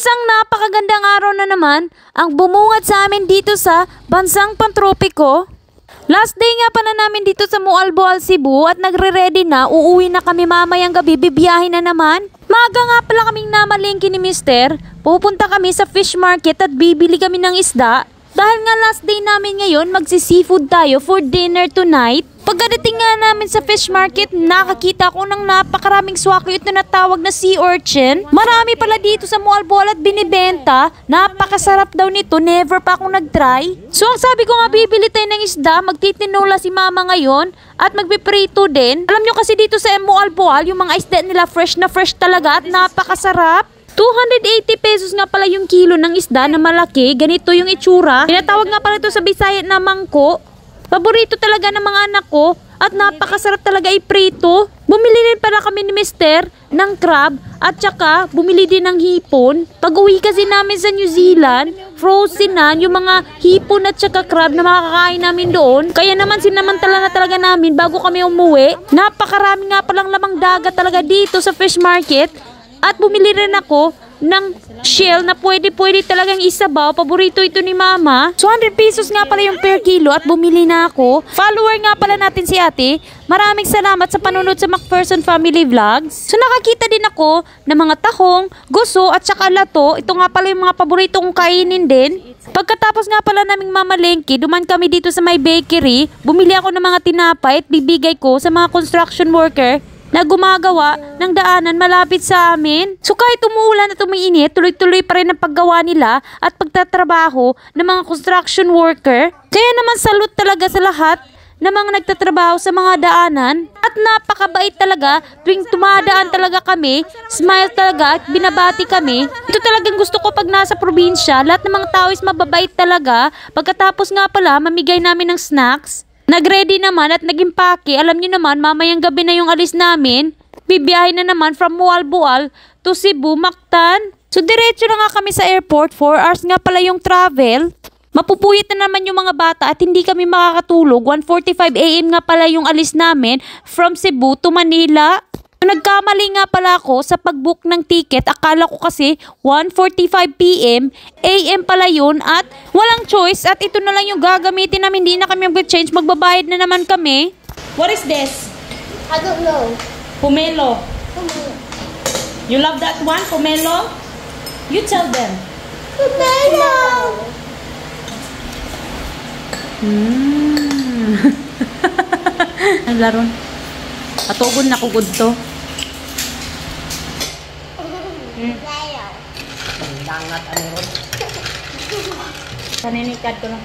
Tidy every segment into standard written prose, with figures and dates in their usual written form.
Isang napakagandang araw na naman ang bumungad sa amin dito sa bansang pantropiko. Last day nga pala namin dito sa Moalboal, Cebu at nagre-ready na, uuwi na kami mamayang gabi, bibiyahin na naman. Maaga nga pala kaming namalengke ni Mister, pupunta kami sa fish market at bibili kami ng isda. Dahil nga last day namin ngayon, magsi-seafood tayo for dinner tonight. Pagkadating nga namin sa fish market, nakakita ko ng napakaraming swako ito na tawag na sea urchin. Marami pala dito sa Moalboal at binibenta. Napakasarap daw nito, never pa akong nag-try. So ang sabi ko nga, bibili tayo ng isda, magtitinula si mama ngayon at magpiprito din. Alam nyo kasi dito sa Moalboal, yung mga isda nila fresh na fresh talaga at napakasarap. 280 pesos nga pala yung kilo ng isda na malaki. Ganito yung itsura. Tinatawag nga pala ito sa Bisaya na mangko. Paborito talaga ng mga anak ko at napakasarap talaga iprito. Bumili din pala kami ni Mister ng crab at saka bumili din ng hipon. Pag uwi kasi namin sa New Zealand, frozen na yung mga hipon at saka crab na makakain namin doon. Kaya naman sinamantala na talaga namin bago kami umuwi. Napakarami nga palang lamang dagat talaga dito sa fish market. At bumili rin ako ng shell na pwede talagang isabaw. Paborito ito ni mama. So 100 pesos nga pala yung per kilo at bumili na ako. Follower nga pala natin si ate. Maraming salamat sa panunod sa McPherson Family Vlogs. So nakakita din ako ng mga tahong, guso at saka lato. Ito nga pala yung mga paborito kong kainin din. Pagkatapos nga pala naming mamalengke, duman kami dito sa may bakery. Bumili ako ng mga tinapay at bibigay ko sa mga construction worker na gumagawa ng daanan malapit sa amin. So kahit umuulan at umiinit, tuloy-tuloy pa rin ang paggawa nila at pagtatrabaho ng mga construction worker. Kaya naman salute talaga sa lahat ng mga nagtatrabaho sa mga daanan. At napakabait talaga, tuwing tumadaan talaga kami, smile talaga at binabati kami. Ito talagang gusto ko pag nasa probinsya, lahat ng mga tao is mababait talaga. Pagkatapos nga pala, mamigay namin ng snacks. Nag-ready naman at nag-impake. Alam niyo naman, mamayang gabi na yung alis namin. Bibiyahe na naman from Moalboal to Cebu, Mactan. So diretso na nga kami sa airport. 4 hours nga pala yung travel. Mapupuyat na naman yung mga bata at hindi kami makakatulog. 1:45 AM nga pala yung alis namin from Cebu to Manila. Nagkamali nga pala ako sa pag-book ng ticket. Akala ko kasi 1:45 PM, AM pala yun at walang choice at ito na lang yung gagamitin namin. Hindi na kami mag-change, magbabayad na naman kami. What is this? I don't know. Pomelo. You love that one, pomelo? You tell them. Pomelo. Ang laron. Atugon na kugod to. Dangat ano ron. Paninikad ko lang.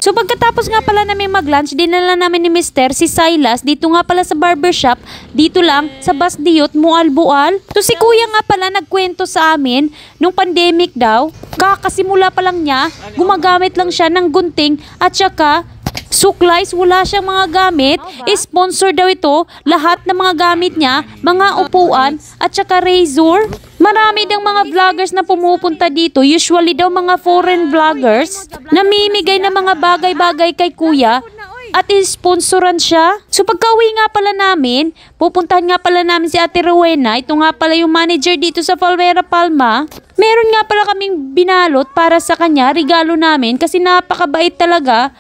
So pagkatapos nga pala namin mag-lunch, dinala namin ni Mister si Silas dito nga pala sa barbershop, dito lang sa Basdiot, Moalboal. So si kuya nga pala nagkwento sa amin nung pandemic daw, kakasimula pa lang niya, gumagamit lang siya ng gunting at saka suklays, wala siyang mga gamit. Sponsor daw ito, lahat ng mga gamit niya, mga upuan at saka razor. Marami dang mga vloggers na pumupunta dito, usually daw mga foreign vloggers, namimigay ng mga bagay-bagay kay kuya at sponsoran siya. So pagka-uwi nga pala namin, pupuntahan nga pala namin si Ate Rowena. Ito nga pala yung manager dito sa Falvera Palma. Meron nga pala kaming binalot para sa kanya, regalo namin kasi napakabait talaga.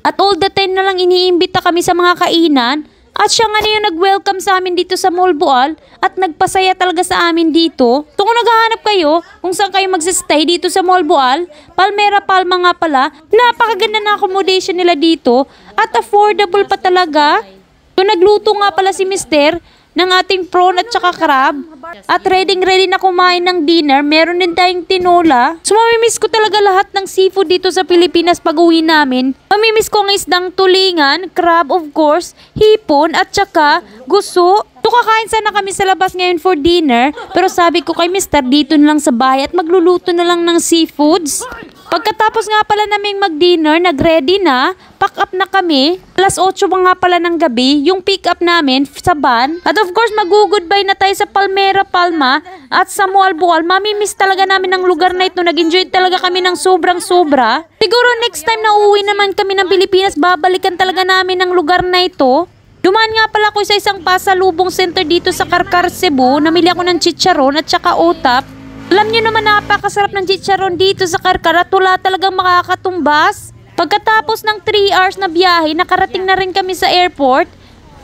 At all the time na lang iniimbita kami sa mga kainan. At siya nga na yung nag-welcome sa amin dito sa Moalboal at nagpasaya talaga sa amin dito. So kung naghahanap kayo kung saan kayo magsastay dito sa Moalboal, Palmera Palma nga pala, napakaganda na accommodation nila dito at affordable pa talaga. So nagluto nga pala si Mister ng ating prawn at saka crab. At ready na kumain ng dinner. Meron din tayong tinola. So mamimiss ko talaga lahat ng seafood dito sa Pilipinas pag uwi namin. Mamimiss ko ng isdang tulingan, crab of course, hipon at saka guso. Kakain sana kami sa labas ngayon for dinner. Pero sabi ko kay Mister, dito na lang sa bahay at magluluto na lang ng seafoods. Pagkatapos nga pala naming mag-dinner, nag-ready na, pack up na kami. Alas 8 nga pala ng gabi, yung pick up namin sa van. At of course, mag-goodbye na tayo sa Palmera Palma at sa Moalboal. Mamimiss talaga namin ang lugar na ito. Nag-enjoy talaga kami ng sobrang-sobra. Siguro next time na uuwi naman kami ng Pilipinas, babalikan talaga namin ang lugar na ito. Dumaan nga pala ako sa isang pasalubong center dito sa Karkar, Cebu. Namili ako ng chicharon at saka otap. Alam niyo naman napakasarap ng chicharon dito sa Karkar at wala talagang makakatumbas. Pagkatapos ng 3 hours na biyahe, nakarating na rin kami sa airport.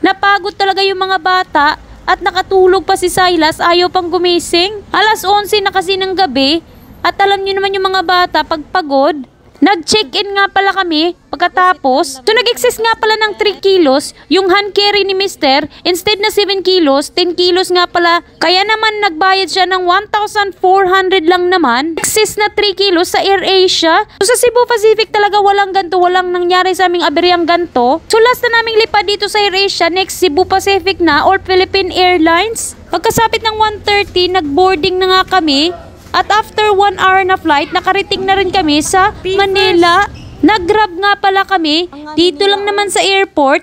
Napagod talaga yung mga bata at nakatulog pa si Silas, ayaw pang gumising. Alas 11 na kasi ng gabi at alam niyo naman yung mga bata pag pagod. Nag-check-in nga pala kami pagkatapos. So nag-excess nga pala ng 3 kilos yung hand carry ni Mister. Instead na 7 kilos, 10 kilos nga pala. Kaya naman nagbayad siya ng 1,400 lang naman. Excess na 3 kilos sa AirAsia. So sa Cebu Pacific talaga walang ganto. Walang nangyari sa aming aberyang ganto. So last na naming lipad dito sa AirAsia. Next Cebu Pacific na or Philippine Airlines. Pagkasapit ng 1:30, nag-boarding na nga kami. At after 1 hour na flight, nakarating na rin kami sa Manila. Nag-grab nga pala kami dito lang naman sa airport.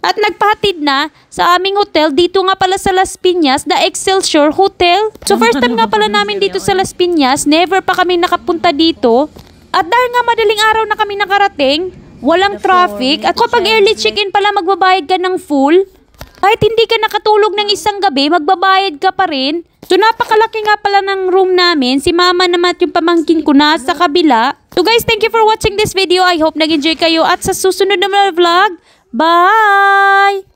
At nagpahatid na sa aming hotel dito nga pala sa Las Piñas, the Excelsior Hotel. So first time nga pala namin dito sa Las Piñas, never pa kami nakapunta dito. At dahil nga madaling araw na kami nakarating, walang traffic. At kapag early check-in pala, magbabayad ka ng full. Kahit hindi ka nakatulog ng isang gabi, magbabayad ka pa rin. So napakalaki nga pala ng room namin. Si mama naman at yung pamangkin ko na sa kabila. So guys, thank you for watching this video. I hope nag-enjoy kayo at sa susunod na vlog. Bye!